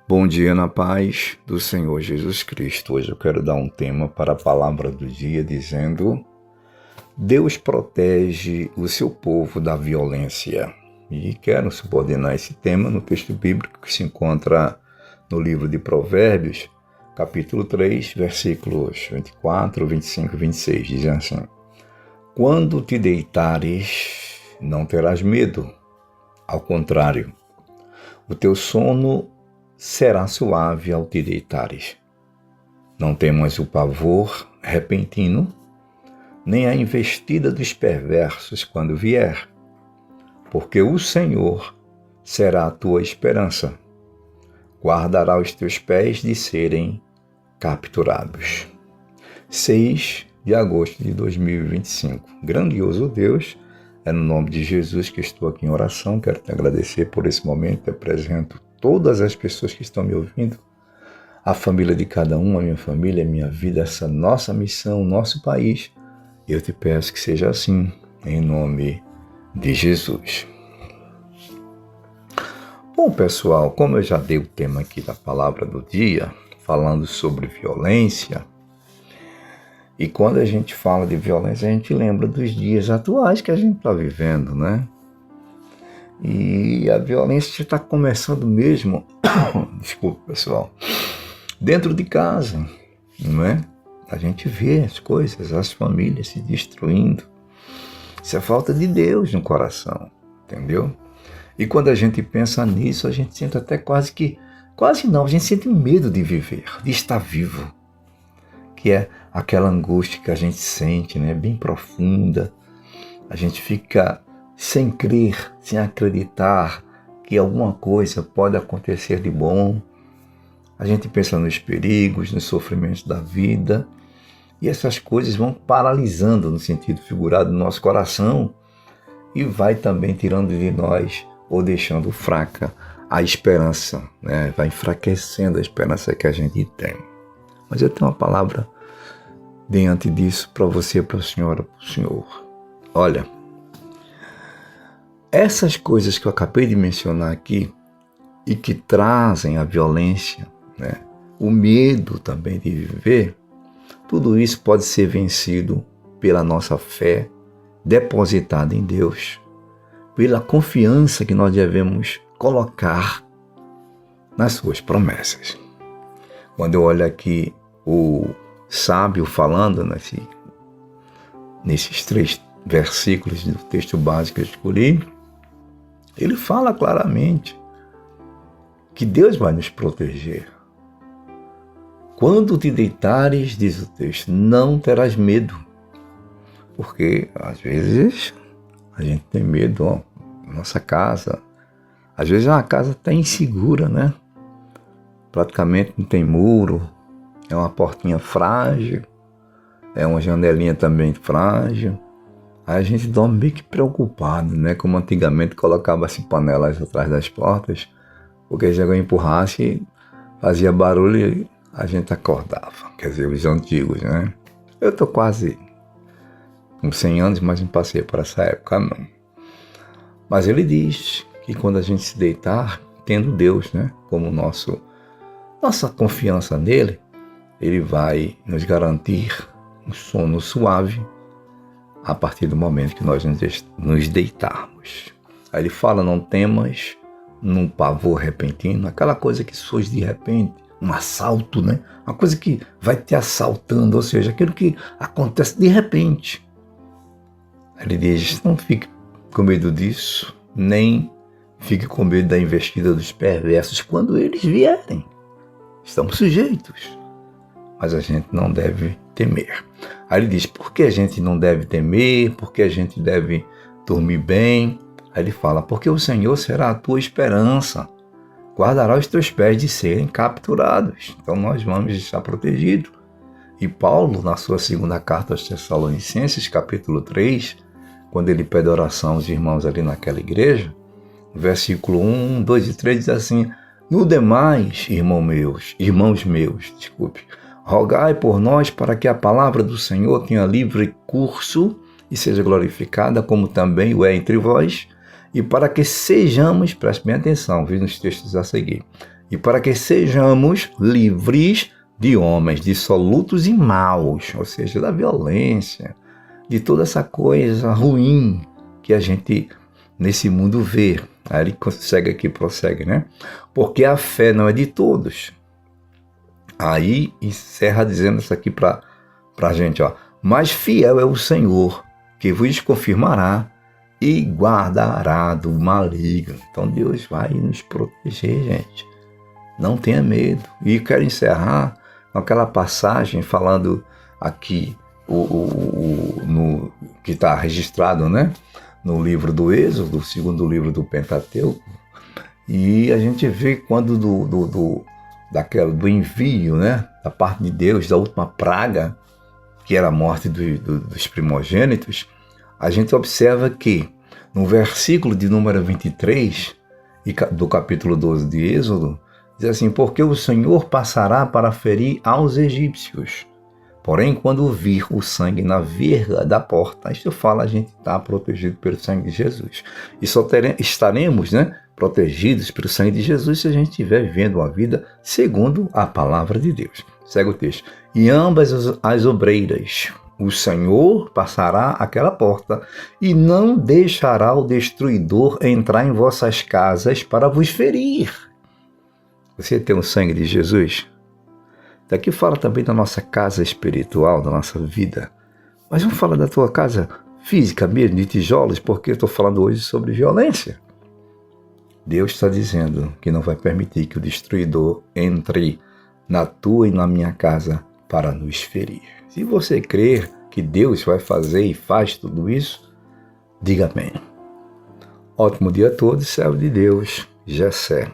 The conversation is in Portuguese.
Bom dia na paz do Senhor Jesus Cristo. Hoje eu quero dar um tema para a palavra do dia dizendo: Deus protege o seu povo da violência. E quero subordinar esse tema no texto bíblico que se encontra no livro de Provérbios, capítulo 3, versículos 24, 25 e 26. Dizem assim: Quando te deitares, não terás medo. Ao contrário, o teu sono será suave ao te deitares. Não temas o pavor repentino, nem a investida dos perversos quando vier, porque o Senhor será a tua esperança, guardará os teus pés de serem capturados. 6 de agosto de 2025. Grandioso Deus, é no nome de Jesus que estou aqui em oração. Quero te agradecer por esse momento. Eu apresento todas as pessoas que estão me ouvindo, a família de cada um, a minha família, a minha vida, essa nossa missão, nosso país. Eu te peço que seja assim, em nome de Jesus. Bom, pessoal, como eu já dei o tema aqui da palavra do dia, falando sobre violência, e quando a gente fala de violência, a gente lembra dos dias atuais que a gente está vivendo, né? E a violência está começando mesmo, desculpa pessoal, dentro de casa, não é? A gente vê as coisas, as famílias se destruindo. Isso é falta de Deus no coração, entendeu? E quando a gente pensa nisso, a gente sente até a gente sente medo de viver, de estar vivo. Que é aquela angústia que a gente sente, né? Bem profunda. A gente fica sem crer, sem acreditar que alguma coisa pode acontecer de bom. A gente pensa nos perigos, nos sofrimentos da vida, e essas coisas vão paralisando no sentido figurado no nosso coração e vai também tirando de nós ou deixando fraca a esperança, né? Vai enfraquecendo a esperança que a gente tem. Mas eu tenho uma palavra diante disso para você, para a senhora, para o senhor. Olha, essas coisas que eu acabei de mencionar aqui e que trazem a violência, né? O medo também de viver, tudo isso pode ser vencido pela nossa fé depositada em Deus, pela confiança que nós devemos colocar nas suas promessas. Quando eu olho aqui o sábio falando nesses 3 versículos do texto básico que eu escolhi, ele fala claramente que Deus vai nos proteger. Quando te deitares, diz o texto, não terás medo. Porque às vezes a gente tem medo, nossa casa. Às vezes a casa está insegura, né? Praticamente não tem muro, é uma portinha frágil, é uma janelinha também frágil. Aí a gente dorme meio que preocupado, né? Como antigamente colocava-se panelas atrás das portas, porque se alguém empurrasse, fazia barulho e a gente acordava. Quer dizer, os antigos, né? Eu tô quase com 100 anos, mas não passei por essa época, não. Mas ele diz que quando a gente se deitar, tendo Deus, né? Como nossa confiança nele, ele vai nos garantir um sono suave a partir do momento que nós nos deitarmos. Aí ele fala, não temas num pavor repentino, aquela coisa que surge de repente, um assalto, né? Uma coisa que vai te assaltando, ou seja, aquilo que acontece de repente. Ele diz, não fique com medo disso, nem fique com medo da investida dos perversos quando eles vierem. Estamos sujeitos, mas a gente não deve temer. Aí ele diz, por que a gente não deve temer? Por que a gente deve dormir bem? Aí ele fala, porque o Senhor será a tua esperança, guardará os teus pés de serem capturados. Então nós vamos estar protegidos. E Paulo, na sua segunda carta aos Tessalonicenses, capítulo 3, quando ele pede oração aos irmãos ali naquela igreja, versículo 1, 2 e 3 diz assim, no demais, irmãos meus, rogai por nós para que a palavra do Senhor tenha livre curso e seja glorificada, como também o é entre vós, e para que sejamos, preste bem atenção, vi nos textos a seguir, e para que sejamos livres de homens dissolutos e maus, ou seja, da violência, de toda essa coisa ruim que a gente nesse mundo vê. Aí ele prossegue, né? Porque a fé não é de todos. Aí encerra dizendo isso aqui para a gente, ó. Mas fiel é o Senhor, que vos confirmará e guardará do maligno. Então Deus vai nos proteger, gente. Não tenha medo. E quero encerrar com aquela passagem falando aqui, que está registrado, né? No livro do Êxodo, segundo livro do Pentateuco. E a gente vê quando do envio, né? Da parte de Deus, da última praga, que era a morte dos primogênitos, a gente observa que no versículo de número 23 do capítulo 12 de Êxodo, diz assim: porque o Senhor passará para ferir aos egípcios. Porém, quando vir o sangue na verga da porta, isso fala, a gente está protegido pelo sangue de Jesus. E só estaremos, né, protegidos pelo sangue de Jesus se a gente estiver vivendo uma vida segundo a palavra de Deus. Segue o texto. E ambas as obreiras, o Senhor passará aquela porta e não deixará o destruidor entrar em vossas casas para vos ferir. Você tem o sangue de Jesus? Daqui fala também da nossa casa espiritual, da nossa vida. Mas vamos falar da tua casa física mesmo, de tijolos, porque eu estou falando hoje sobre violência. Deus está dizendo que não vai permitir que o destruidor entre na tua e na minha casa para nos ferir. Se você crer que Deus vai fazer e faz tudo isso, diga amém. Ótimo dia a todos, servo de Deus, Jessé.